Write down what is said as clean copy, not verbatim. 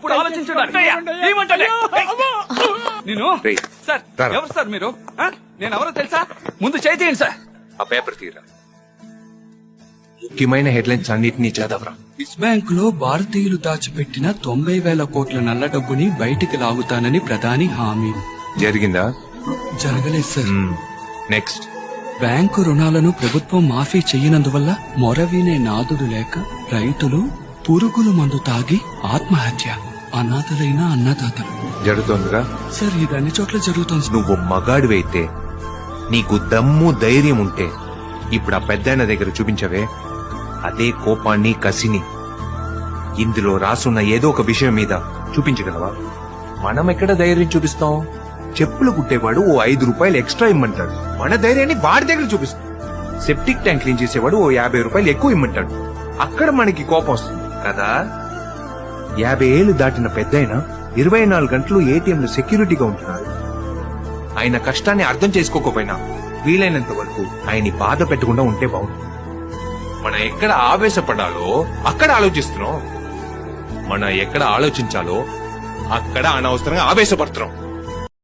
ఇప్పుడు ఆలోచించండి నేను సార్ ఎవరు సార్ మీరు నేను ఎవరో తెలుసా ముందు చేయండి సార్ ఆ పేపర్ తీరా ముఖ్యమైన హెడ్లైన్స్ అన్నిటినీ చదవరా. స్విస్ బ్యాంక్ లో భారతీయులు దాచిపెట్టిన 90,000 కోట్ల నల్ల డబ్బుని బయటికి లాగుతానని ప్రధాని హామీ. జరిగిందా? జరగలేదు సార్. నెక్స్ట్. బ్యాంకు రుణాలను ప్రభుత్వం మాఫీ చెయ్యనందువల్ల మొరవినే నాదుడు లేక రైతులు పురుగుల మందు తాగి ఆత్మహత్య. అనాథలైన అన్నదాతలు. జరుగుతోందిగా సార్ ఇది అన్ని చోట్ల జరుగుతోంది. నువ్వు మగాడివైతే నీకు దమ్ము ధైర్యం ఉంటే ఇప్పుడు ఆ పెద్దాయన దగ్గర చూపించవే అదే కోపాన్ని కసిని ఇందులో రాసున్న ఏదో ఒక విషయం మీద చూపించగలవా? మనం ఎక్కడ ధైర్యం చూపిస్తాం? చెప్పులు కుట్టేవాడు ఓ 5 రూపాయలు ఎక్స్ట్రా ఇమ్మంటాడు, మన ధైర్యాన్ని వాడి దగ్గర చూపిస్తాం. సెప్టిక్ ట్యాంక్ క్లీన్ చేసేవాడు ఓ 50 రూపాయలు ఎక్కువ ఇమ్మంటాడు, అక్కడ మనకి కోపం వస్తుంది కదా. 50 ఏళ్లు దాటిన పెద్దాయన 24 గంటలు ఏటీఎంలో సెక్యూరిటీగా ఉంటున్నాడు. ఆయన కష్టాన్ని అర్థం చేసుకోకపోయినా వీలైనంత వరకు ఆయన్ని బాధ పెట్టకుండా ఉంటే బాగుంటుంది. మనం ఎక్కడ ఆవేశపడాలో అక్కడ ఆలోచిస్తున్నాం, మనం ఎక్కడ ఆలోచించాలో అక్కడ అనవసరంగా ఆవేశపడుతున్నాం.